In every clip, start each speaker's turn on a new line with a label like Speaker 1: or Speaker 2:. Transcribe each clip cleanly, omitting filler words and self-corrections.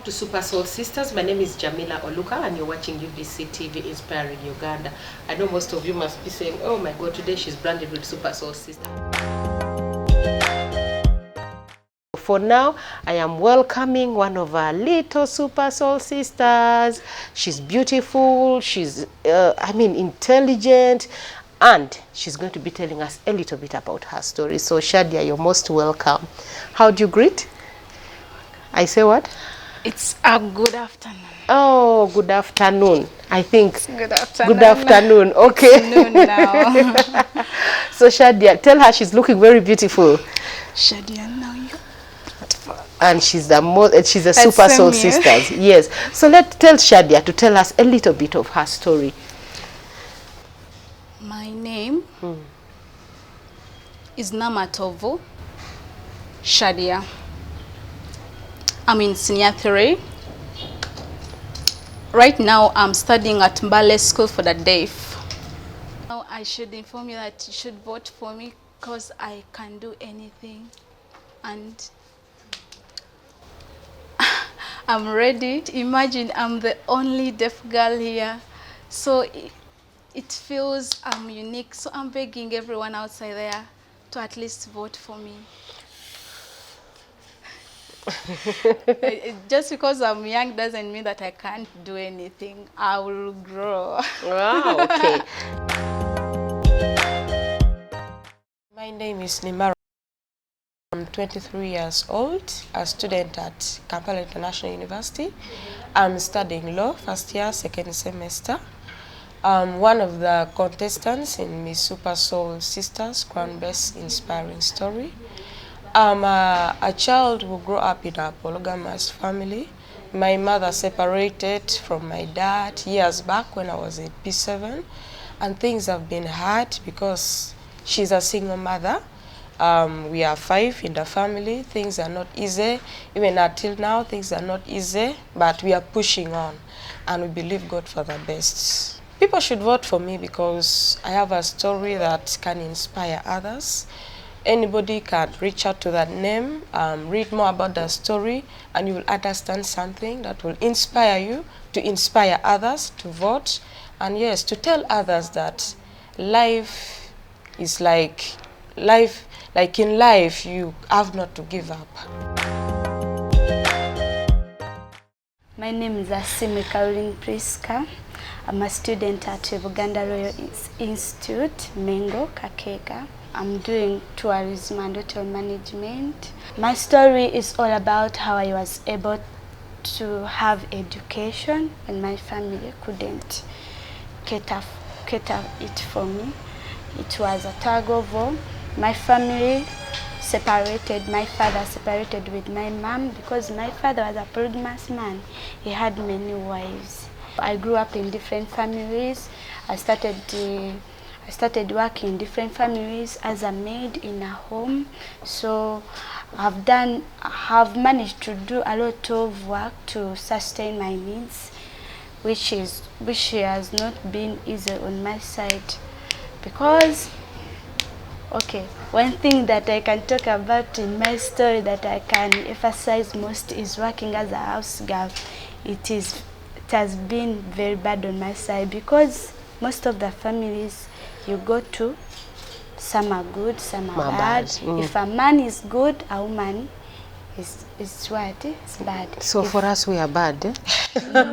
Speaker 1: to Super Soul Sisters. My name is Jamila Oluka and you're watching UBC TV Inspiring Uganda. I know most of you must be saying, oh my God, today she's branded with Super Soul Sisters. For now, I am welcoming one of our little Super Soul Sisters. She's beautiful, she's, intelligent, and she's going to be telling us a little bit about her story. So Shadia, you're most welcome. How do you greet? I say what?
Speaker 2: It's a good afternoon.
Speaker 1: Oh, good afternoon. I think.
Speaker 2: It's good afternoon.
Speaker 1: Good afternoon. Okay.
Speaker 2: It's noon now.
Speaker 1: So Shadia, tell her she's looking very beautiful.
Speaker 2: Shadia, now you.
Speaker 1: And she's a Super Soul Sisters. Yes. So tell Shadia to tell us a little bit of her story.
Speaker 2: My name is Namatovo Shadia. I'm in senior 3. Right now, I'm studying at Mbale School for the Deaf. Now, I should inform you that you should vote for me because I can do anything. And I'm ready. Imagine I'm the only deaf girl here. So it feels I'm unique. So I'm begging everyone outside there to at least vote for me. Just because I'm young doesn't mean that I can't do anything. I will grow.
Speaker 1: Wow, okay.
Speaker 3: My name is Nimara. I'm 23 years old, a student at Kampala International University. I'm studying law, first year, second semester. I'm one of the contestants in Miss Super Soul Sisters Crown Best Inspiring Story. I'm a child who grew up in a polygamous family. My mother separated from my dad years back when I was in P7, and things have been hard because she's a single mother. We are 5 in the family. Things are not easy. Even until now, things are not easy, but we are pushing on, and we believe God for the best. People should vote for me because I have a story that can inspire others. Anybody can reach out to that name, read more about the story, and you will understand something that will inspire you, to inspire others to vote, and yes, to tell others that life is like in life, you have not to give up.
Speaker 4: My name is Prisca. I'm a student at Buganda Royal Institute, Mengo, Kakeka. I'm doing tourism and hotel management. My story is all about how I was able to have education when my family couldn't cater it for me. It was a tug of war. My family separated. My father separated with my mom because my father was a polygamous man. He had many wives. I grew up in different families. I started working in different families as a maid in a home. So have managed to do a lot of work to sustain my needs, which has not been easy on my side. Because, okay, one thing that I can talk about in my story that I can emphasize most is working as a house girl. It has been very bad on my side because most of the families you go to, some are good, some are bad. If a man is good, a woman is what? It's bad.
Speaker 1: So for us, we are bad, eh?
Speaker 4: No,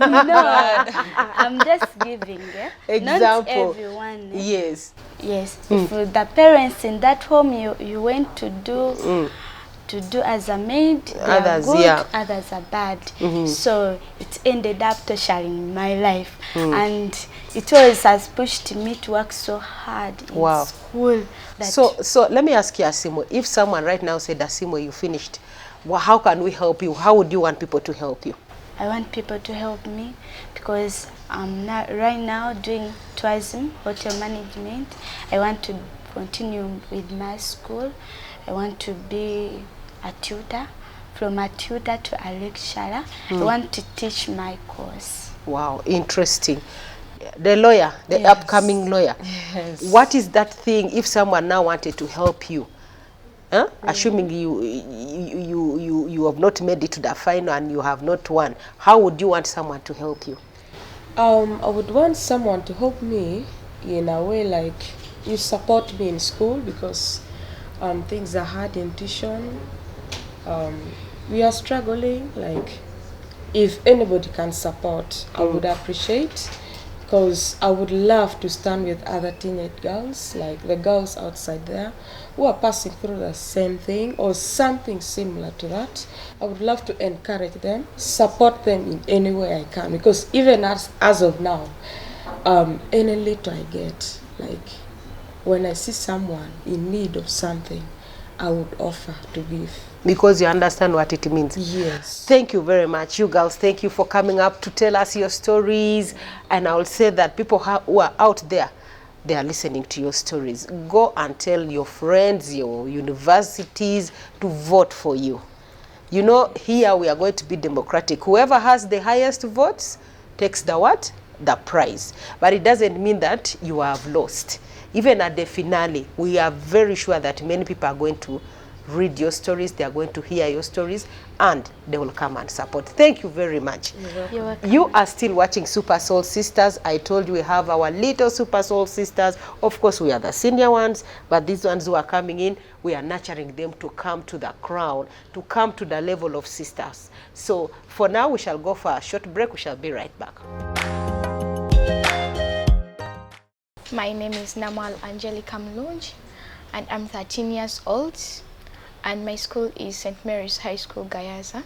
Speaker 4: I'm just giving
Speaker 1: example.
Speaker 4: Not everyone.
Speaker 1: Yes.
Speaker 4: Yes. If the parents in that home you went to do as a maid, they
Speaker 1: others,
Speaker 4: are good,
Speaker 1: yeah.
Speaker 4: others are bad. So it ended up torturing my life, and it always has pushed me to work so hard in school.
Speaker 1: So let me ask you, Asimo, if someone right now said, Asimo, you finished, well, how can we help you? How would you want people to help you?
Speaker 4: I want people to help me because I'm right now doing tourism, hotel management. I want to continue with my school. I want to be a tutor, from a tutor to a lecturer. I want to teach my course.
Speaker 1: Wow, interesting. The lawyer, the upcoming lawyer.
Speaker 2: Yes.
Speaker 1: What is that thing if someone now wanted to help you? Huh? Assuming you have not made it to the final and you have not won, how would you want someone to help you?
Speaker 3: I would want someone to help me in a way like you support me in school, because things are hard in tuition. We are struggling. Like, if anybody can support, I would appreciate, because I would love to stand with other teenage girls, like the girls outside there who are passing through the same thing or something similar to that. I would love to encourage them, support them in any way I can, because even as of now, any little I get, like when I see someone in need of something, I would offer to give.
Speaker 1: Because you understand what it means.
Speaker 3: Yes.
Speaker 1: Thank you very much. You girls, thank you for coming up to tell us your stories. And I will say that people who are out there, they are listening to your stories. Go and tell your friends, your universities to vote for you. You know, here we are going to be democratic. Whoever has the highest votes takes the what? The prize. But it doesn't mean that you have lost. Even at the finale, we are very sure that many people are going to read your stories, they are going to hear your stories, and they will come and support. Thank you very much.
Speaker 4: You're welcome.
Speaker 1: You are still watching Super Soul Sisters. I told you we have our little Super Soul Sisters. Of course, we are the senior ones, but these ones who are coming in, we are nurturing them to come to the crown, to come to the level of sisters. So for now, we shall go for a short break. We shall be right back.
Speaker 5: My name is Namal Angelica Mlunj, and I'm 13 years old, and my school is St. Mary's High School, Gayaza.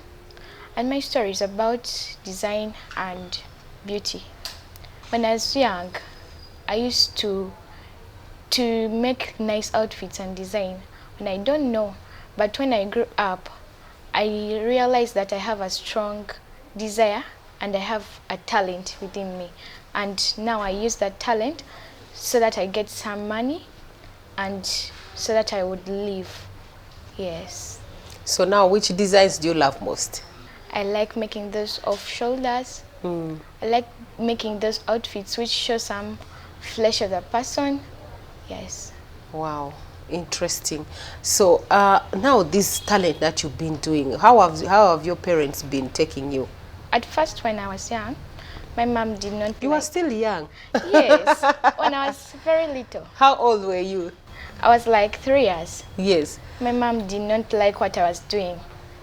Speaker 5: And my story is about design and beauty. When I was young, I used to make nice outfits and design when I don't know, but when I grew up, I realized that I have a strong desire and I have a talent within me. And now I use that talent so that I get some money and so that I would live. Yes.
Speaker 1: So now, which designs do you love most?
Speaker 5: I like making those off shoulders. I like making those outfits which show some flesh of the person. Yes.
Speaker 1: Wow, interesting. So now this talent that you've been doing, how have your parents been taking you?
Speaker 5: At first, when I was young, my mom did not
Speaker 1: You were still young.
Speaker 5: Yes, when I was very little.
Speaker 1: How old were you?
Speaker 5: I was like 3 years.
Speaker 1: Yes.
Speaker 5: My mom did not like what I was doing.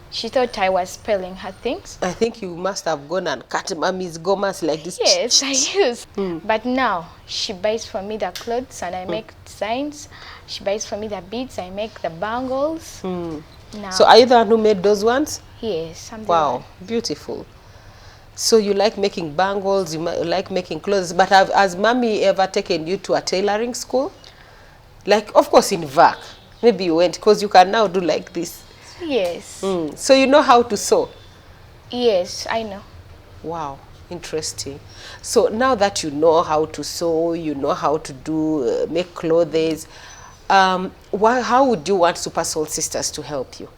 Speaker 5: She thought I was spelling her things.
Speaker 1: I think you must have gone and cut mommy's gomas like this.
Speaker 5: Yes, I used. But now she buys for me the clothes and I make designs. She buys for me the beads, I make the bangles. Now,
Speaker 1: So are you the one who made those ones?
Speaker 5: yes, I'm the
Speaker 1: Wow,
Speaker 5: one.
Speaker 1: beautiful. So you like making bangles, you like making clothes, but has mommy ever taken you to a tailoring school? Like, of course, in VAC. Maybe you went, because you can now do like this.
Speaker 5: Yes,
Speaker 1: So you know how to sew?
Speaker 5: yes, I know.
Speaker 1: Wow, interesting. So now that you know how to sew, you know how to do, make clothes, how would you want Super Soul Sisters to help you?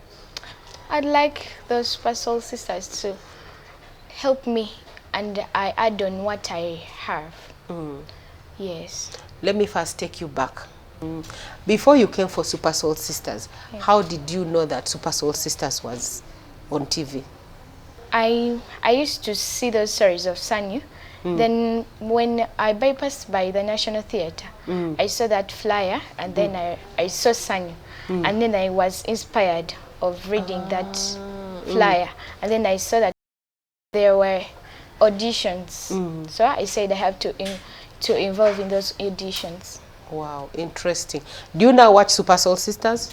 Speaker 5: I'd like those Super Soul Sisters to help me and I add on what I have. Yes.
Speaker 1: Let me first take you back. Before you came for Super Soul Sisters, how did you know that Super Soul Sisters was on TV?
Speaker 5: I used to see those stories of Sanyu. Then when I bypassed by the National Theatre, I saw that flyer and then I saw Sanyu. And then I was inspired of reading that flyer. And then I saw that there were auditions. So I said I have to involve in those auditions.
Speaker 1: Wow, interesting. Do you now watch Super Soul Sisters?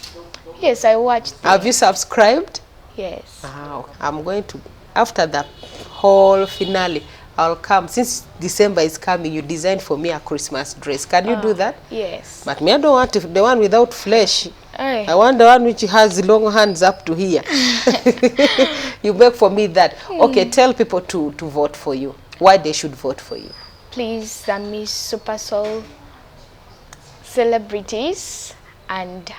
Speaker 5: Yes, I watched them.
Speaker 1: Have you subscribed?
Speaker 5: Yes.
Speaker 1: Wow. I'm going to, after the whole finale, I'll come. Since December is coming, you designed for me a Christmas dress. Can you do that?
Speaker 5: Yes.
Speaker 1: But me, I don't want the one without flesh.
Speaker 5: Aye.
Speaker 1: I want the one which has long hands up to here. You make for me that. Okay, tell people to vote for you. Why they should vote for you.
Speaker 5: Please, the Miss Super Soul celebrities and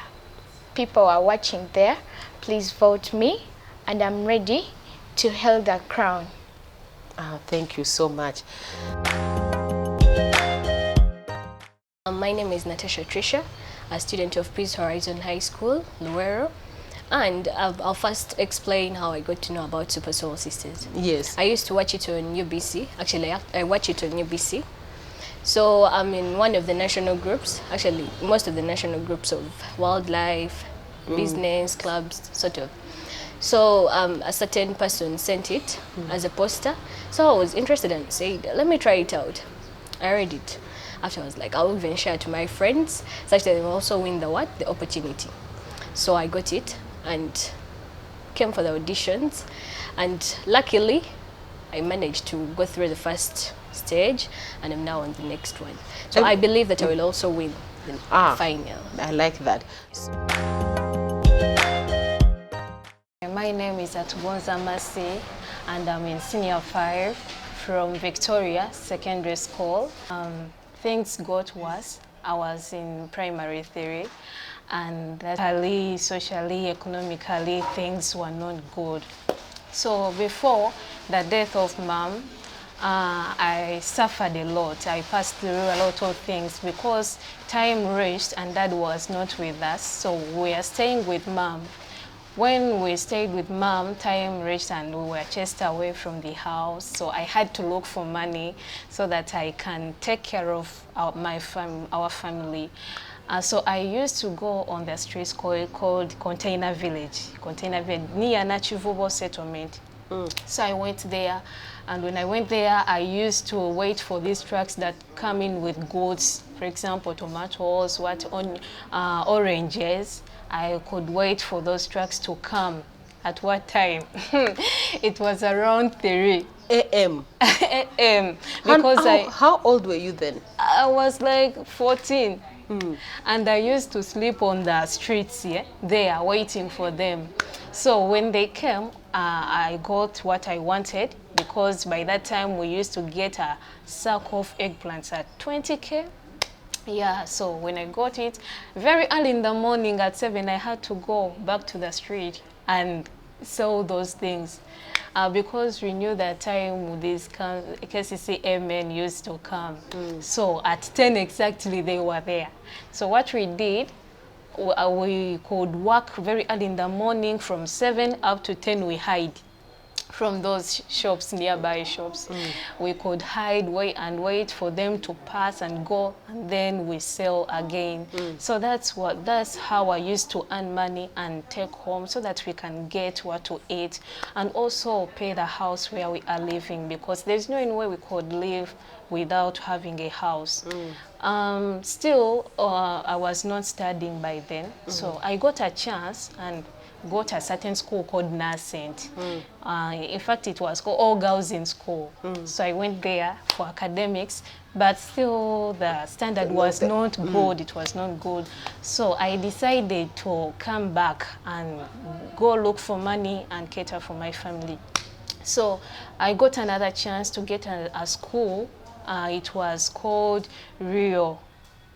Speaker 5: people are watching there, please vote me and I'm ready to hold the crown.
Speaker 1: Thank you so much.
Speaker 6: My name is Trisha. a student of Peace Horizon High School, Luero. And I'll first explain how I got to know about Super Soul Sisters.
Speaker 1: Yes.
Speaker 6: I used to watch it on UBC. Actually, I watch it on UBC. So I'm in one of the national groups, actually most of the national groups of wildlife, business, clubs, sort of. So a certain person sent it as a poster. So I was interested and said, let me try it out. I read it. After I was like, I'll even share to my friends, such that they will also win the opportunity. So I got it and came for the auditions. And luckily, I managed to go through the first stage and I'm now on the next one. So I believe that I will also win the final.
Speaker 1: I like that.
Speaker 7: My name is Aton Masi and I'm in Senior 5 from Victoria Secondary School. Things got worse. I was in primary 3 and socially, economically, things were not good. So before the death of Mom, I suffered a lot. I passed through a lot of things because time reached and Dad was not with us. So we are staying with Mom. When we stayed with Mom, time reached and we were chased away from the house. So I had to look for money so that I can take care of our family. So I used to go on the streets called Container Village near Nachivubo settlement. So I went there, and when I went there, I used to wait for these trucks that come in with goods, for example, tomatoes, oranges. I could wait for those trucks to come. At what time? It was around 3
Speaker 1: a.m.
Speaker 7: a.m. Because
Speaker 1: how old were you then?
Speaker 7: I was like 14. And I used to sleep on the streets there waiting for them. So when they came, I got what I wanted because by that time we used to get a sack of eggplants at 20K. Yeah, so when I got it, very early in the morning at 7, I had to go back to the street and sell those things. Because we knew that time these KCCA men used to come. So at 10 exactly, they were there. So what we did, we could work very early in the morning from 7 up to 10, we hide from those shops, nearby shops. We could hide, wait for them to pass and go, and then we sell again. So that's how I used to earn money and take home so that we can get what to eat and also pay the house where we are living, because there's no way we could live without having a house. Still, I was not studying by then, so I got a chance and got a certain school called Nascent. In fact, it was called All Girls in School. So I went there for academics, but still the standard was not good. It was not good. So I decided to come back and go look for money and cater for my family. So I got another chance to get a school. It was called 3Oul.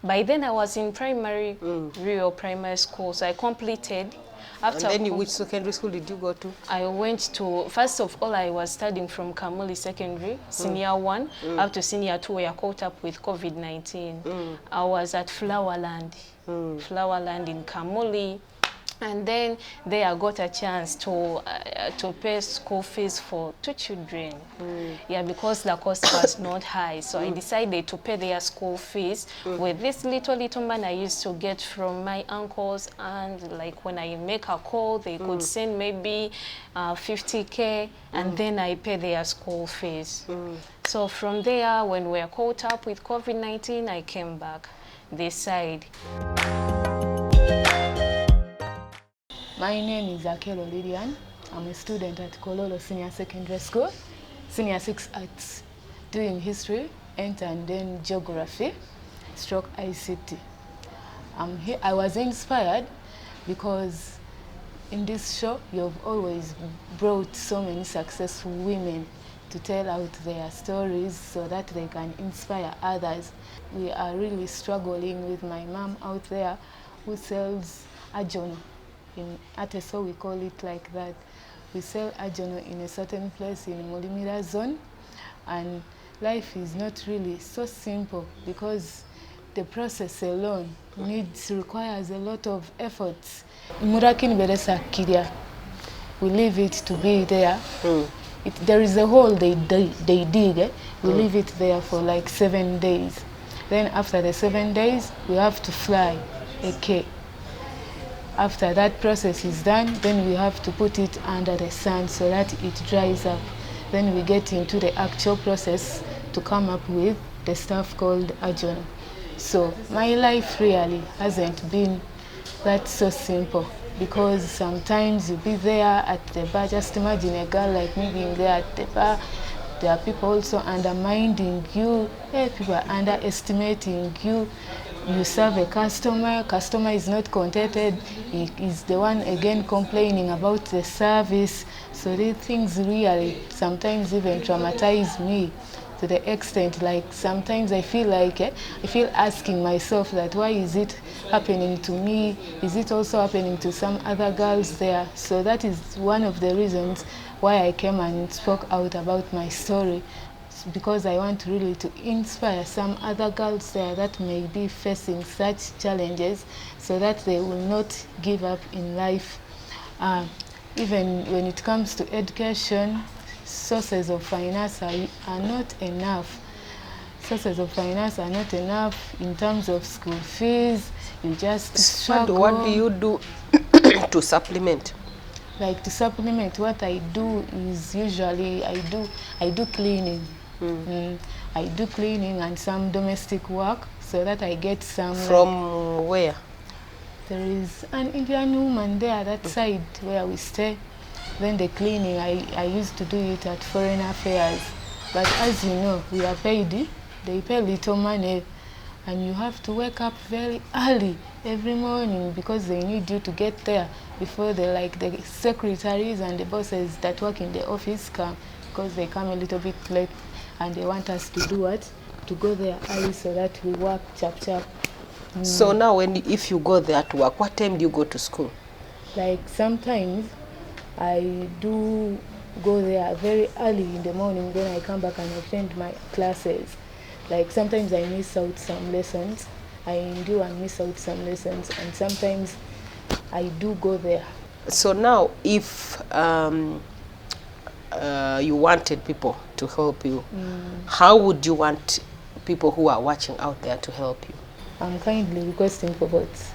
Speaker 7: By then I was in primary, 3Oul Primary School. So I completed. After
Speaker 1: And then which secondary school did you go to?
Speaker 7: I went to, first of all, I was studying from Kamuli Secondary, Senior 1, up to Senior 2, where I caught up with COVID-19. I was at Flowerland in Kamuli. And then there I got a chance to pay school fees for 2 children. Yeah, because the cost was not high. So I decided to pay their school fees with this little money I used to get from my uncles. And like when I make a call, they could send maybe 50K, and then I pay their school fees. So from there, when we were caught up with COVID-19, I came back this side.
Speaker 8: My name is Akello. I'm a student at Kololo Senior Secondary School, Senior 6 Arts, doing history, and then geography, stroke ICT. I was inspired because in this show you've always brought so many successful women to tell out their stories so that they can inspire others. We are really struggling with my mom out there who sells ajono. In Ateso, we call it like that. We sell ajono in a certain place in Molimira zone, and life is not really so simple because the process alone requires a lot of efforts. Murakin beresa kiria. We leave it to be there. There is a hole they dig. We leave it there for like 7 days. Then after the 7 days, we have to fly a cake. After that process is done, then we have to put it under the sun so that it dries up. Then we get into the actual process to come up with the stuff called Aton. So my life really hasn't been that so simple, because sometimes you'll be there at the bar. Just imagine a girl like me being there at the bar. There are people also undermining you. People are underestimating you. You serve a customer is not contented. He is the one again complaining about the service. So these things really sometimes even traumatize me to the extent like sometimes I feel like I feel asking myself that why is it happening to me? Is it also happening to some other girls there? So that is one of the reasons why I came and spoke out about my story, because I want really to inspire some other girls there that may be facing such challenges so that they will not give up in life. Even when it comes to education, sources of finance are not enough. Sources of finance are not enough in terms of school fees. You just struggle.
Speaker 1: What do you do to supplement?
Speaker 8: Like to supplement, what I do is usually I do cleaning. I do cleaning and some domestic work so that I get some.
Speaker 1: From where?
Speaker 8: There is an Indian woman there, that side where we stay. Then the cleaning, I used to do it at Foreign Affairs. But as you know, we are paid. They pay little money. And you have to wake up very early every morning because they need you to get there before the secretaries and the bosses that work in the office come, because they come a little bit late and they want us to do what? To go there early so that we work chap.
Speaker 1: So now if you go there to work, what time do you go to school?
Speaker 8: Like sometimes I do go there very early in the morning, then I come back and attend my classes. Like sometimes I miss out some lessons. I do and miss out some lessons, and sometimes I do go there.
Speaker 1: So now if you wanted people to help you, how would you want people who are watching out there to help you?
Speaker 8: I'm kindly requesting for votes.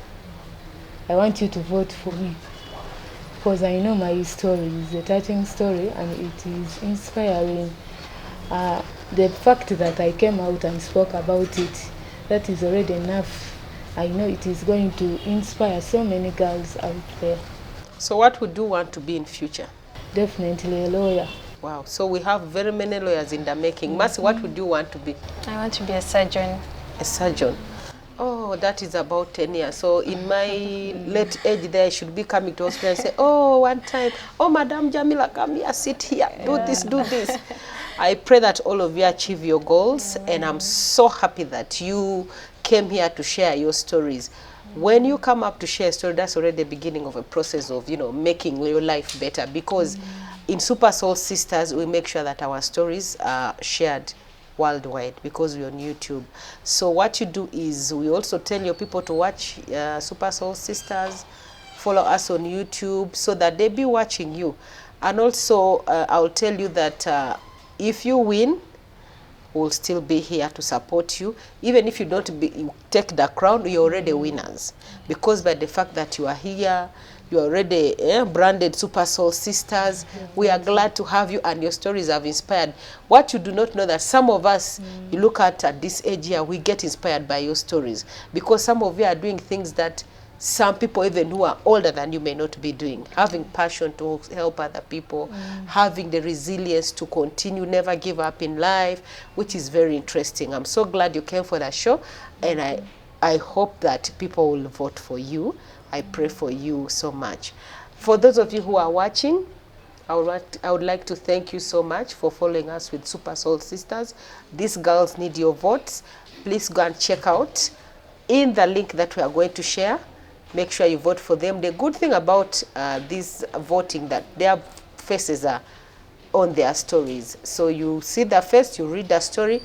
Speaker 8: I want you to vote for me, because I know my story is a touching story and it is inspiring. The fact that I came out and spoke about it, that is already enough. I know it is going to inspire so many girls out there.
Speaker 1: So what would you want to be in future?
Speaker 8: Definitely a lawyer.
Speaker 1: Wow, so we have very many lawyers in the making. Mercy, what would you want to be?
Speaker 9: I want to be a surgeon.
Speaker 1: A surgeon. Oh, that is about 10 years. So in my late age there, I should be coming to hospital and say, oh, one time, oh, Madam Jamila, come here, sit here, do this, do this. I pray that all of you achieve your goals, and I'm so happy that you came here to share your stories. When you come up to share a story, that's already the beginning of a process of, making your life better, because in Super Soul Sisters, we make sure that our stories are shared worldwide because we're on YouTube. So what you do is we also tell your people to watch Super Soul Sisters, follow us on YouTube so that they be watching you. And also I'll tell you that if you win, we'll still be here to support you. Even if you don't take the crown, you're already winners. Because by the fact that you are here, you're already branded Super Soul Sisters. We are glad to have you, and your stories have inspired. What you do not know that some of us, you look at this age here, we get inspired by your stories. Because some of you are doing things that some people even who are older than you may not be doing. Having passion to help other people, having the resilience to continue, never give up in life, which is very interesting. I'm so glad you came for the show, and I hope that people will vote for you. I pray for you so much. For those of you who are watching, I would like to thank you so much for following us with Super Soul Sisters. These girls need your votes. Please go and check out in the link that we are going to share. Make sure you vote for them. The good thing about this voting, that their faces are on their stories. So you see the face, you read the story.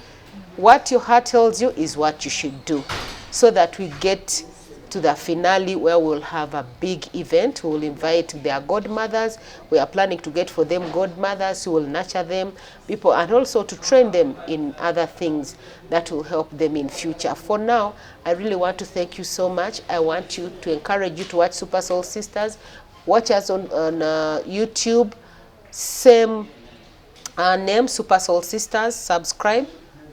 Speaker 1: What your heart tells you is what you should do. so that we get to the finale where we'll have a big event. We'll invite their godmothers. We are planning to get for them godmothers who will nurture them, people, and also to train them in other things that will help them in future. For now, I really want to thank you so much. I want you to encourage you to watch Super Soul Sisters. Watch us on YouTube, same name, Super Soul Sisters. Subscribe,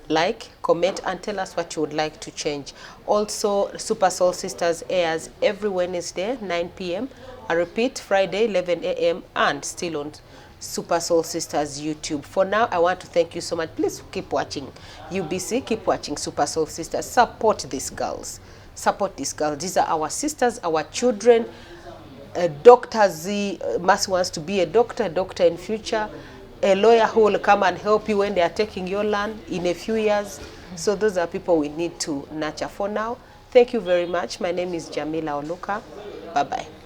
Speaker 1: like, comment, and tell us what you would like to change. Also, Super Soul Sisters airs every Wednesday, 9 p.m. I repeat, Friday, 11 a.m. and still on Super Soul Sisters YouTube. For now, I want to thank you so much. Please keep watching UBC, keep watching Super Soul Sisters. Support these girls. Support these girls. These are our sisters, our children. Dr. Z, Mercy wants to be a doctor in future. A lawyer who will come and help you when they are taking your land in a few years. So those are people we need to nurture. For now, thank you very much. My name is Jamila Oluka. Bye-bye.